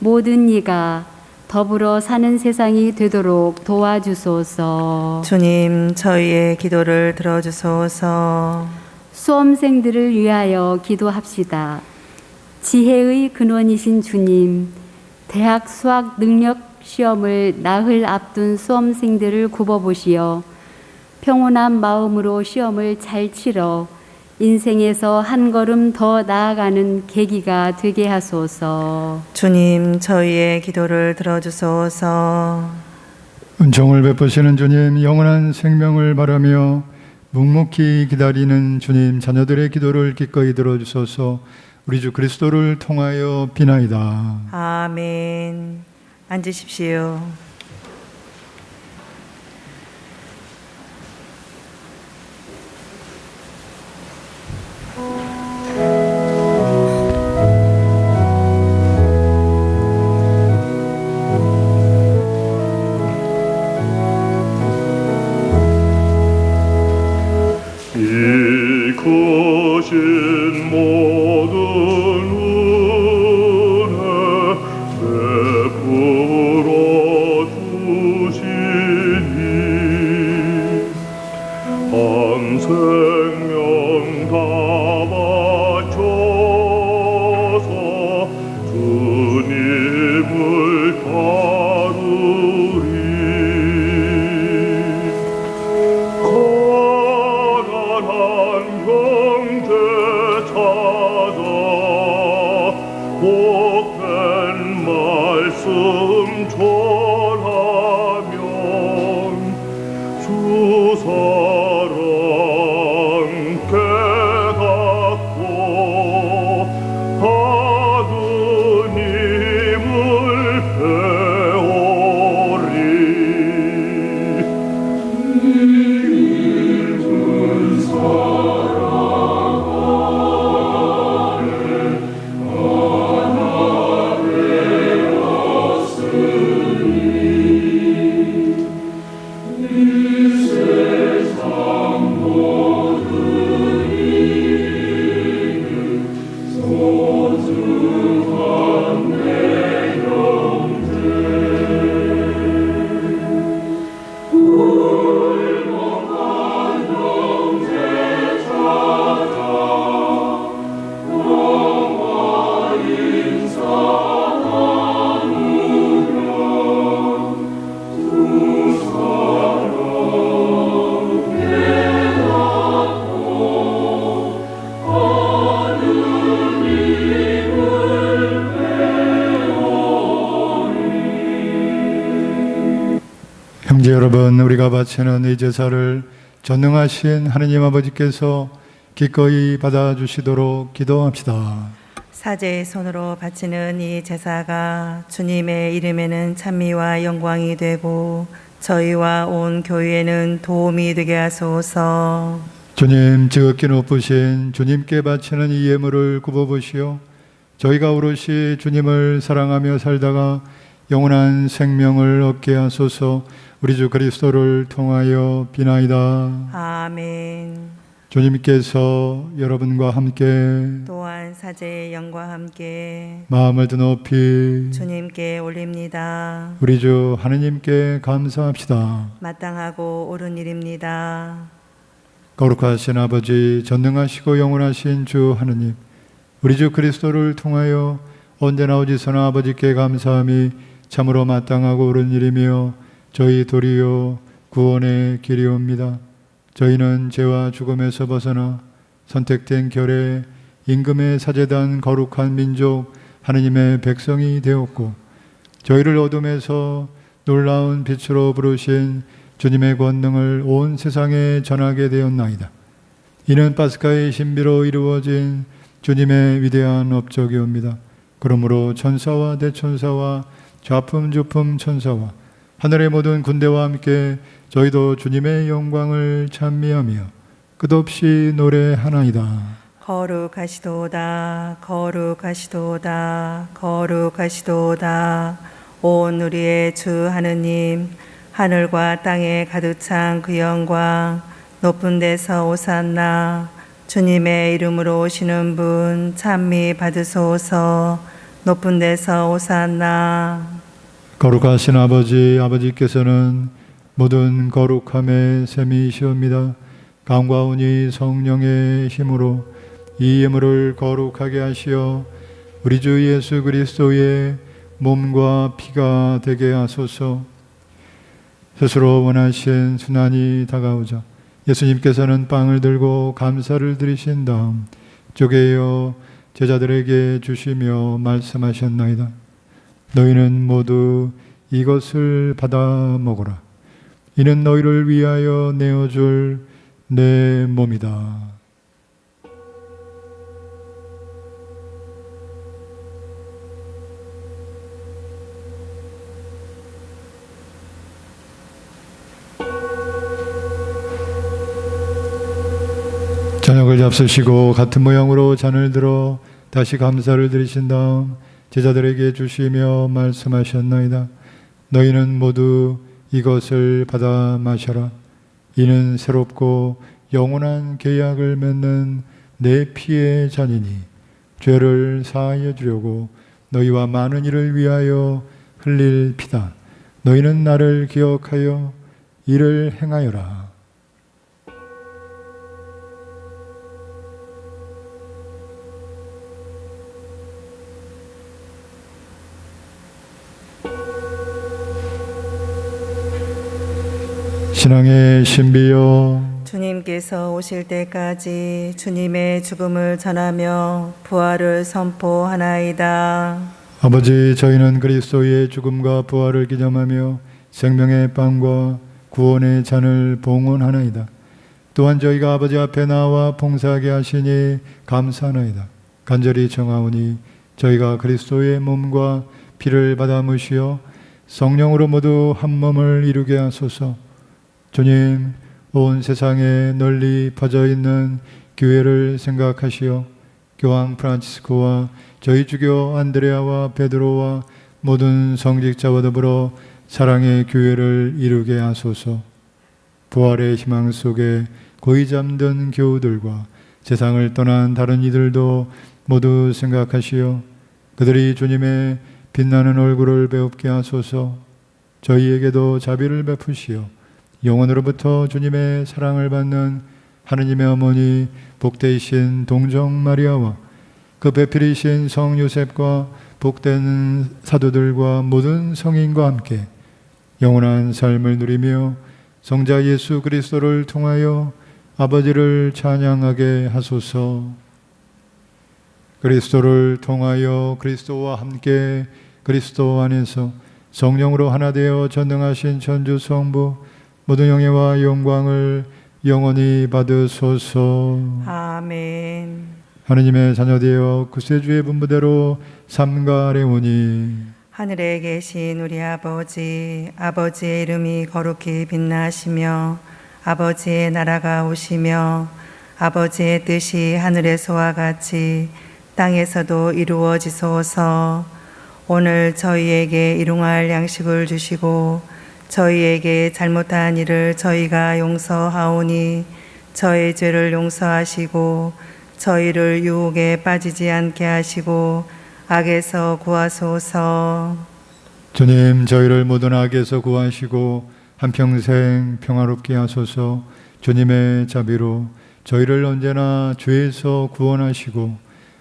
모든 이가 더불어 사는 세상이 되도록 도와주소서. 주님, 저희의 기도를 들어주소서. 수험생들을 위하여 기도합시다. 지혜의 근원이신 주님, 대학 수학 능력 시험을 나흘 앞둔 수험생들을 굽어보시어 평온한 마음으로 시험을 잘 치러 인생에서 한 걸음 더 나아가는 계기가 되게 하소서. 주님, 저희의 기도를 들어주소서. 은총을 베푸시는 주님, 영원한 생명을 바라며 묵묵히 기다리는 주님, 자녀들의 기도를 기꺼이 들어주소서. 우리 주 그리스도를 통하여 비나이다. 아멘. 앉으십시오. 이끄신 모든 은혜 베풀어 주시니 한 생명 다 바쳐서 주님을 따르리. 형제 찾아 복된 말씀 전하면 주 사랑 깨닫고 아드님을 배우리. 형제 여러분, 우리가 바치는 이 제사를 전능하신 하느님 아버지께서 기꺼이 받아주시도록 기도합시다. 사제의 손으로 바치는 이 제사가 주님의 이름에는 찬미와 영광이 되고 저희와 온 교회에는 도움이 되게 하소서. 주님, 지극히 높으신 주님께 바치는 이 예물을 굽어보시오. 저희가 오롯이 주님을 사랑하며 살다가 영원한 생명을 얻게 하소서. 우리 주 그리스도를 통하여 비나이다. 아멘. 주님께서 여러분과 함께 또한 사제의 영과 함께 마음을 드높이 주님께 올립니다. 우리 주 하느님께 감사합시다. 마땅하고 옳은 일입니다. 거룩하신 아버지, 전능하시고 영원하신 주 하느님, 우리 주 그리스도를 통하여 언제나 어디서나 아버지께 감사함이 참으로 마땅하고 옳은 일이며 저희 도리어 구원의 길이옵니다. 저희는 죄와 죽음에서 벗어나 선택된 결의 임금의 사제단 거룩한 민족 하느님의 백성이 되었고, 저희를 어둠에서 놀라운 빛으로 부르신 주님의 권능을 온 세상에 전하게 되었나이다. 이는 파스카의 신비로 이루어진 주님의 위대한 업적이옵니다. 그러므로 천사와 대천사와 좌품 주품 천사와 하늘의 모든 군대와 함께 저희도 주님의 영광을 찬미하며 끝없이 노래하나이다. 거룩하시도다 거룩하시도다 거룩하시도다. 온 우리의 주 하느님, 하늘과 땅에 가득 찬 그 영광, 높은 데서 오산나. 주님의 이름으로 오시는 분 찬미 받으소서. 높은 데서 오산나. 거룩하신 아버지께서는 모든 거룩함의 셈이시옵니다. 강과 온이 성령의 힘으로 이 예물을 거룩하게 하시어 우리 주 예수 그리스도의 몸과 피가 되게 하소서. 스스로 원하신 순환이 다가오자 예수님께서는 빵을 들고 감사를 드리신 다음 쪼개어 제자들에게 주시며 말씀하셨나이다. 너희는 모두 이것을 받아 먹어라. 이는 너희를 위하여 내어줄 내 몸이다. 저녁을 잡수시고 같은 모양으로 잔을 들어 다시 감사를 드리신 다음 제자들에게 주시며 말씀하셨나이다. 너희는 모두 이것을 받아 마셔라. 이는 새롭고 영원한 계약을 맺는 내 피의 잔이니 죄를 사하여 주려고 너희와 많은 이를 위하여 흘릴 피다. 너희는 나를 기억하여 이를 행하여라. 신앙의 신비여, 주님께서 오실 때까지 주님의 죽음을 전하며 부활을 선포하나이다. 아버지, 저희는 그리스도의 죽음과 부활을 기념하며 생명의 빵과 구원의 잔을 봉헌하나이다. 또한 저희가 아버지 앞에 나와 봉사하게 하시니 감사하나이다. 간절히 청하오니 저희가 그리스도의 몸과 피를 받아 무시어 성령으로 모두 한 몸을 이루게 하소서. 주님, 온 세상에 널리 퍼져 있는 교회를 생각하시어 교황 프란치스코와 저희 주교 안드레아와 베드로와 모든 성직자와 더불어 사랑의 교회를 이루게 하소서. 부활의 희망 속에 고이 잠든 교우들과 세상을 떠난 다른 이들도 모두 생각하시어 그들이 주님의 빛나는 얼굴을 배웁게 하소서. 저희에게도 자비를 베푸시어 영원으로부터 주님의 사랑을 받는 하느님의 어머니 복되이신 동정 마리아와 그 배필이신 성 요셉과 복된 사도들과 모든 성인과 함께 영원한 삶을 누리며 성자 예수 그리스도를 통하여 아버지를 찬양하게 하소서. 그리스도를 통하여 그리스도와 함께 그리스도 안에서 성령으로 하나 되어 전능하신 천주 성부 모든 영예와 영광을 영원히 받으소서. 아멘. 하느님의 자녀되어 구세주의 분부대로 삼가 아뢰오니 하늘에 계신 우리 아버지, 아버지의 이름이 거룩히 빛나시며 아버지의 나라가 오시며 아버지의 뜻이 하늘에서와 같이 땅에서도 이루어지소서. 오늘 저희에게 일용할 양식을 주시고 저희에게 잘못한 일을 저희가 용서하오니 저희 죄를 용서하시고 저희를 유혹에 빠지지 않게 하시고 악에서 구하소서. 주님, 저희를 모든 악에서 구하시고 한평생 평화롭게 하소서. 주님의 자비로 저희를 언제나 죄에서 구원하시고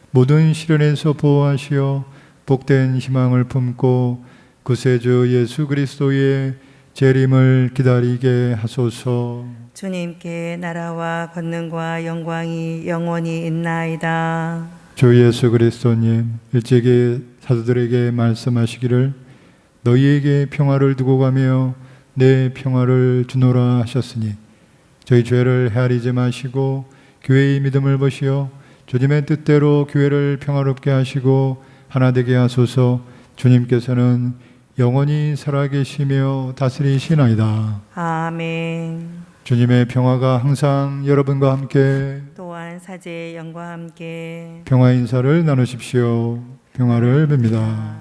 모든 시련에서 보호하시어 복된 희망을 품고 구세주 예수 그리스도의 재림을 기다리게 하소서. 주님께 나라와 권능과 영광이 영원히 있나이다. 주 예수 그리스도님, 일찍이 사도들에게 말씀하시기를 너희에게 평화를 두고 가며 내 평화를 주노라 하셨으니 저희 죄를 헤아리지 마시고 교회의 믿음을 보시어 주님의 뜻대로 교회를 평화롭게 하시고 하나 되게 하소서. 주님께서는 영원히 살아계시며 다스리시나이다. 아멘. 주님의 평화가 항상 여러분과 함께 또한 사제의 영과 함께 평화 인사를 나누십시오. 평화를 빕니다.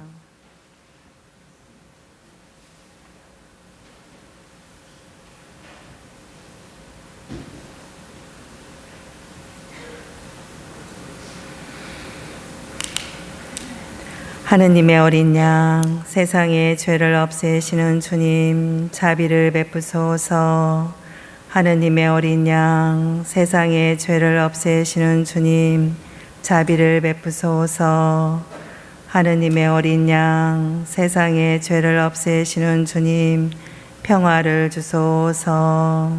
하느님의 어린 양, 세상의 죄를 없애시는 주님, 자비를 베푸소서. 하느님의 어린 양, 세상의 죄를 없애시는 주님, 자비를 베푸소서. 하느님의 어린 양, 세상의 죄를 없애시는 주님, 평화를 주소서.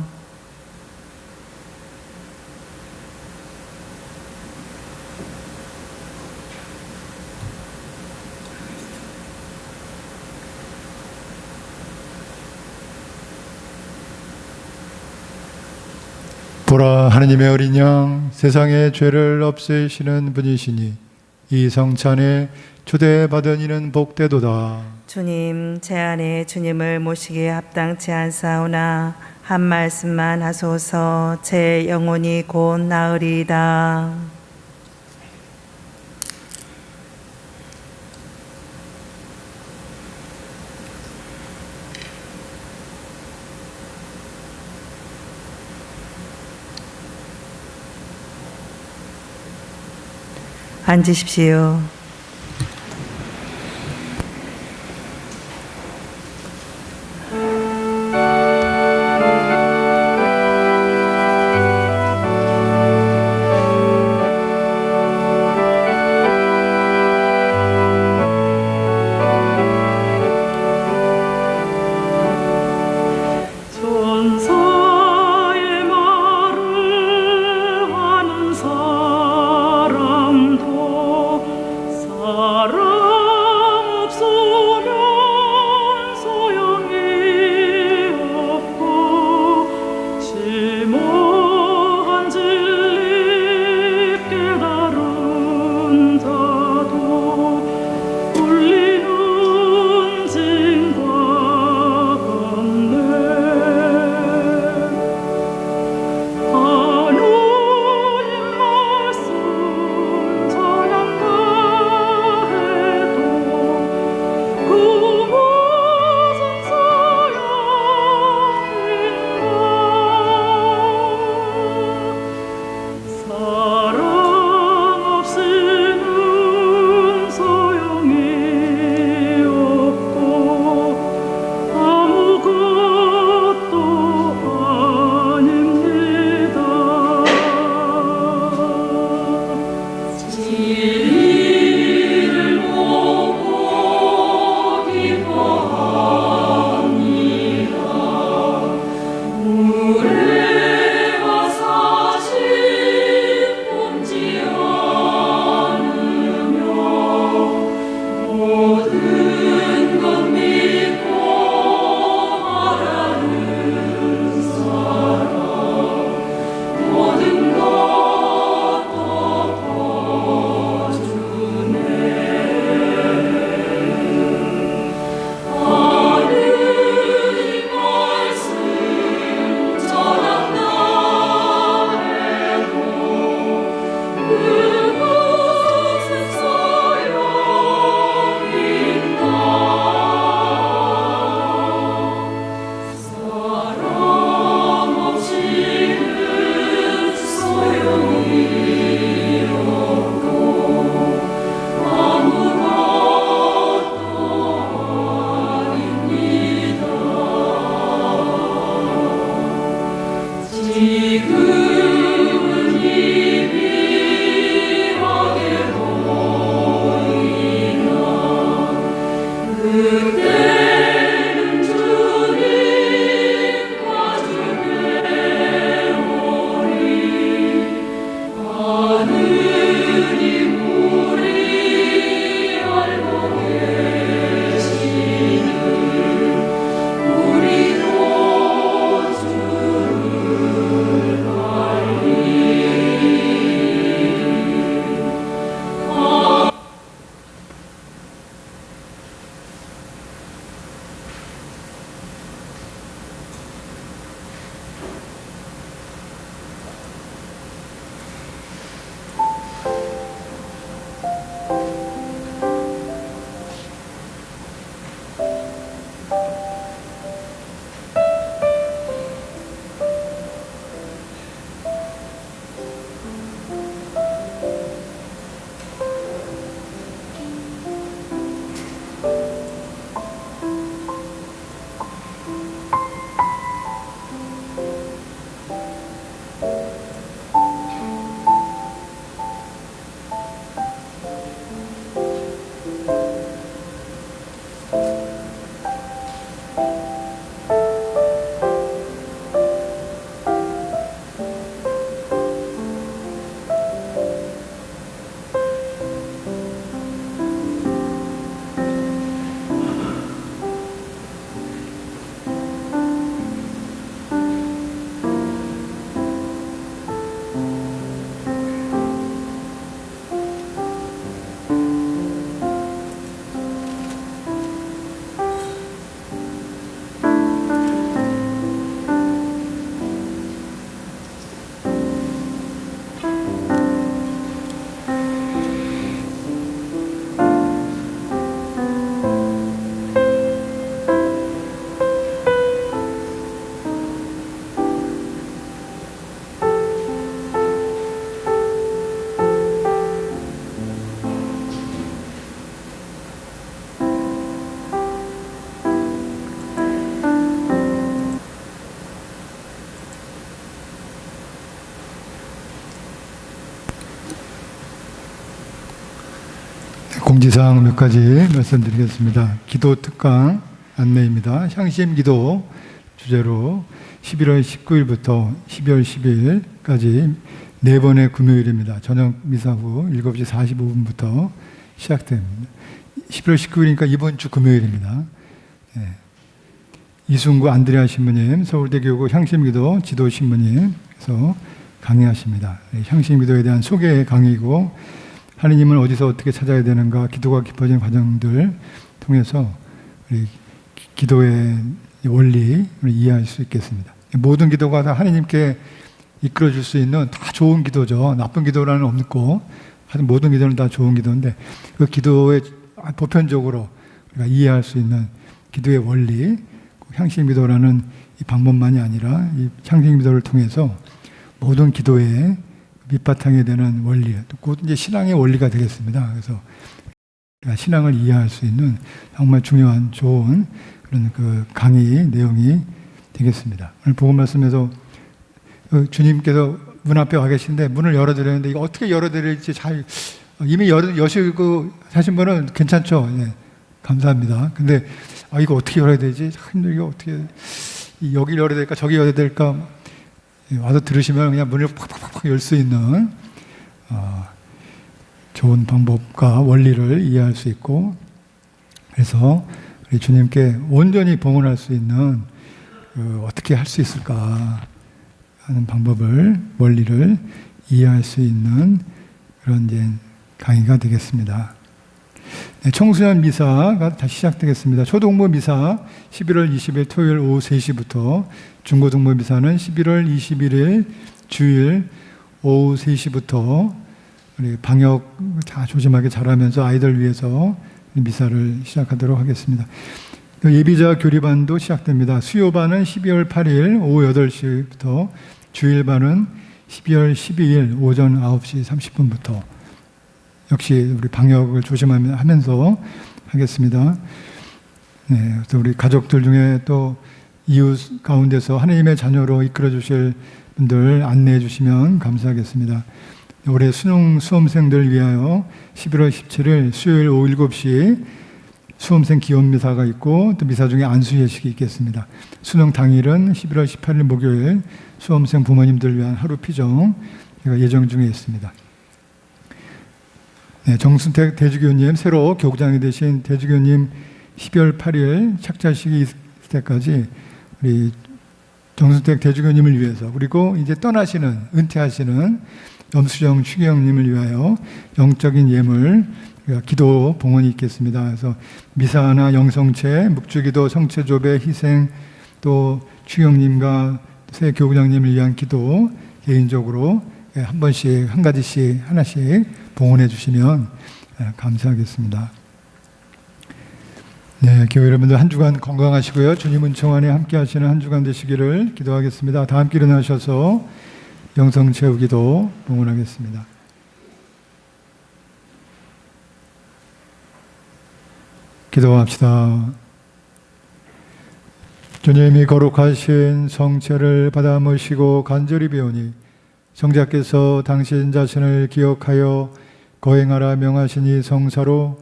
보라, 하느님의 어린 양, 세상의 죄를 없애시는 분이시니 이 성찬에 초대받은 이는 복되도다. 주님, 제 안에 주님을 모시기에 합당치 않사오나 한 말씀만 하소서. 제 영혼이 곧 나으리이다. 앉으십시오. 전사의 말을 하는 사람도 사랑 없으면 소용이 없고 심오한 진리 깨달은 자도 울리는 징과 같네. 하느님 말씀 전한다 해도 그 무슨 소용인가. 사랑 없이는 소용이 없고 아무것도 아닙니다. 진리를 보고 기뻐합니다. 무례와 사심 품지 않으며 모든 것 믿고 바라는 사람 모든 것도 퍼주네. 하느님 말씀 전한다 해도 그 무슨 소용인가. 사랑 없이는 소용이 없고 아무것도 아닙니다. 지금은 이미 하게 보이나 그때는 주님 마주해 오리. 하느님 우리 알고 계시는 우리가 공지사항 몇 가지 말씀드리겠습니다. 기도 특강 안내입니다. 향심 기도 주제로 11월 19일부터 12월 10일까지 4번의 금요일입니다. 저녁 미사 후 7시 45분부터 시작됩니다. 11월 19일이니까 이번 주 금요일입니다. 네. 이순구 안드레아 신부님, 서울대교구 향심기도 지도 신부님께서 강의하십니다. 네, 향심기도에 대한 소개 강의이고 하느님을 어디서 어떻게 찾아야 되는가, 기도가 깊어지는 과정들 통해서 우리 기도의 원리를 이해할 수 있겠습니다. 모든 기도가 다 하느님께 이끌어줄 수 있는 다 좋은 기도죠. 나쁜 기도라는 없고 모든 기도는 다 좋은 기도인데 그 기도의 보편적으로 우리가 이해할 수 있는 기도의 원리, 향심기도라는 이 방법만이 아니라 이 향심기도를 통해서 모든 기도의 밑바탕이 되는 원리, 곧 이제 신앙의 원리가 되겠습니다. 그래서 신앙을 이해할 수 있는 정말 중요한 좋은 그런 그 강의 내용이 되겠습니다. 오늘 복음 말씀에서 주님께서 문 앞에 와 계신데 문을 열어드렸는데 이거 어떻게 열어드릴지 잘 이미 여시고 하신 분은 괜찮죠? 네, 감사합니다. 근데 이거 어떻게 열어야 되지? 힘들게 어떻게 여기 열어야 될까? 저기 열어야 될까? 와서 들으시면 그냥 문을 팍팍팍 열 수 있는 좋은 방법과 원리를 이해할 수 있고 그래서 우리 주님께 온전히 봉헌할 수 있는 어떻게 할 수 있을까 하는 방법을 원리를 이해할 수 있는 그런 이제 강의가 되겠습니다. 네, 청소년 미사가 다시 시작되겠습니다. 초등부 미사 11월 20일 토요일 오후 3시부터 중고등부 미사는 11월 21일 주일 오후 3시부터 우리 방역 다 조심하게 잘하면서 아이들 위해서 미사를 시작하도록 하겠습니다. 예비자 교리반도 시작됩니다. 수요반은 12월 8일 오후 8시부터 주일반은 12월 12일 오전 9시 30분부터 역시 우리 방역을 조심하면서 하겠습니다. 네, 그래서 우리 가족들 중에 또 이웃 가운데서 하나님의 자녀로 이끌어 주실 분들 안내해 주시면 감사하겠습니다. 올해 수능 수험생들 위하여 11월 17일 수요일 오후 7시 수험생 기원미사가 있고 또 미사 중에 안수 예식이 있겠습니다. 수능 당일은 11월 18일 목요일 수험생 부모님들 위한 하루 피정 예정 중에 있습니다. 네, 정순택 대주교님, 새로 교구장이 되신 대주교님 12월 8일 착자식이 있을 때까지 우리 정순택 대주교님을 위해서 그리고 이제 떠나시는 은퇴하시는 염수정 추기영님을 위하여 영적인 예물 기도 봉헌이 있겠습니다. 그래서 미사나 영성체, 묵주기도, 성체조배, 희생 또 추기영님과 새 교구장님을 위한 기도 개인적으로 한 번씩 한 가지씩 하나씩 봉헌해 주시면 감사하겠습니다. 네, 교회 여러분들 한 주간 건강하시고요. 주님 은총 안에 함께 하시는 한 주간 되시기를 기도하겠습니다. 다 함께 일어나셔서 영성 채우기도 봉헌하겠습니다. 기도합시다. 주님이 거룩하신 성체를 받아 모시고 간절히 배우니 성자께서 당신 자신을 기억하여 거행하라 명하시니 성사로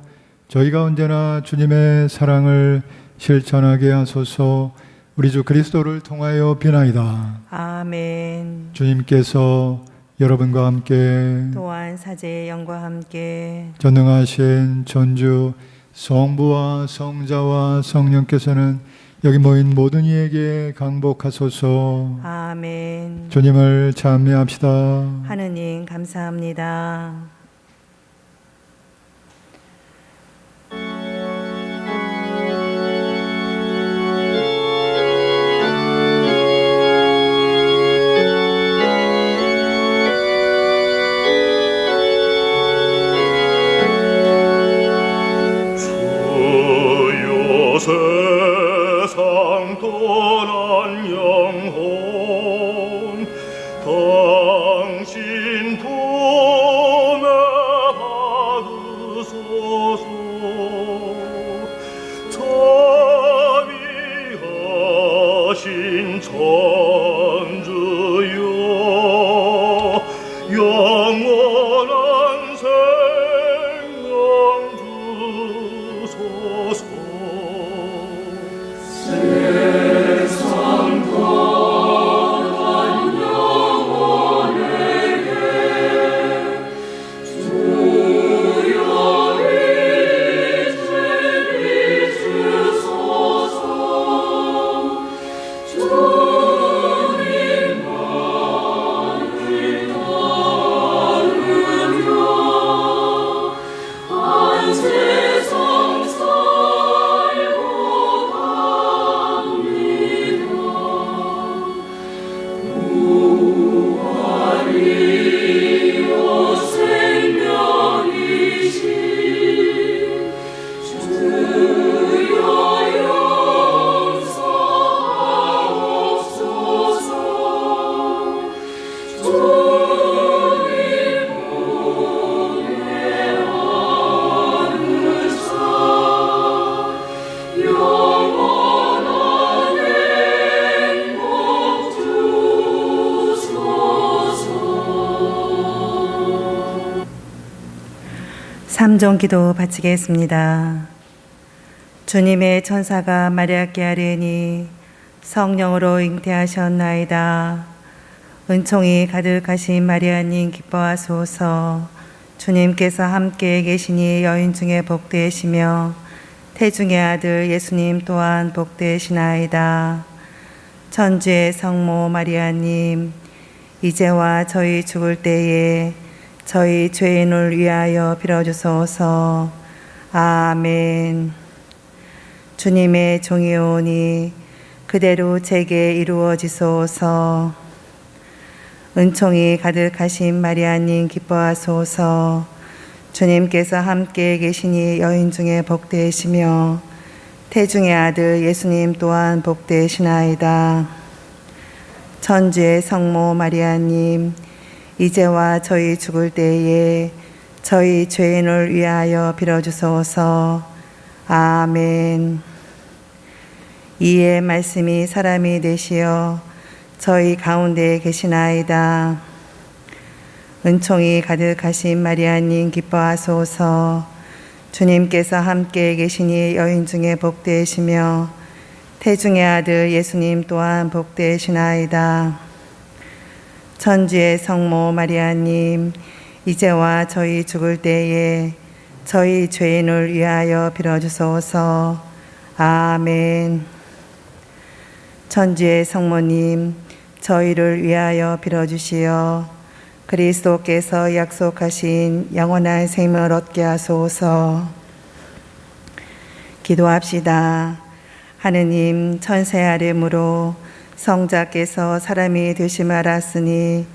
저희가 언제나 주님의 사랑을 실천하게 하소서. 우리 주 그리스도를 통하여 비나이다. 아멘. 주님께서 여러분과 함께 또한 사제의 영과 함께 전능하신 전주 성부와 성자와 성령께서는 여기 모인 모든 이에게 강복하소서. 아멘. 주님을 찬미합시다. 하느님 감사합니다. 세상 떠난 영혼 당신 품에 받으소서. 자비하신 천주여 영원한 생명 삼종기도 바치겠습니다. 주님의 천사가 마리아께 아뢰니 성령으로 잉태하셨나이다. 은총이 가득하신 마리아님 기뻐하소서. 주님께서 함께 계시니 여인 중에 복되시며 태중의 아들 예수님 또한 복되시나이다. 천주의 성모 마리아님, 이제와 저희 죽을 때에 저희 죄인을 위하여 빌어주소서. 아멘. 주님의 종이오니 그대로 제게 이루어지소서. 은총이 가득하신 마리아님 기뻐하소서. 주님께서 함께 계시니 여인 중에 복되시며 태중의 아들 예수님 또한 복되시나이다. 천주의 성모 마리아님, 이제와 저희 죽을 때에 저희 죄인을 위하여 빌어주소서. 아멘. 이에 말씀이 사람이 되시어 저희 가운데 계시나이다. 은총이 가득하신 마리아님 기뻐하소서. 주님께서 함께 계시니 여인 중에 복되시며 태중의 아들 예수님 또한 복되시나이다. 천주의 성모 마리아님, 이제와 저희 죽을 때에 저희 죄인을 위하여 빌어주소서. 아멘. 천주의 성모님, 저희를 위하여 빌어주시어 그리스도께서 약속하신 영원한 생명을 얻게 하소서. 기도합시다. 하느님, 천세 아뢰므로 성자께서 사람이 되심을 알았으니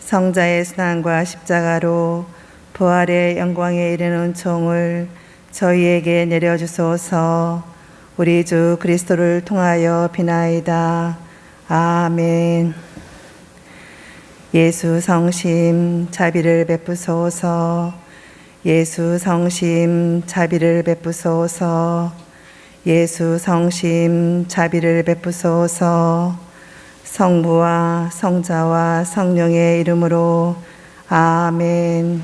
성자의 순환과 십자가로 부활의 영광에 이르는 총을 저희에게 내려주소서. 우리 주 그리스도를 통하여 비나이다. 아멘. 예수 성심 자비를 베푸소서. 예수 성심 자비를 베푸소서. 예수 성심 자비를 베푸소서. 성부와 성자와 성령의 이름으로 아멘.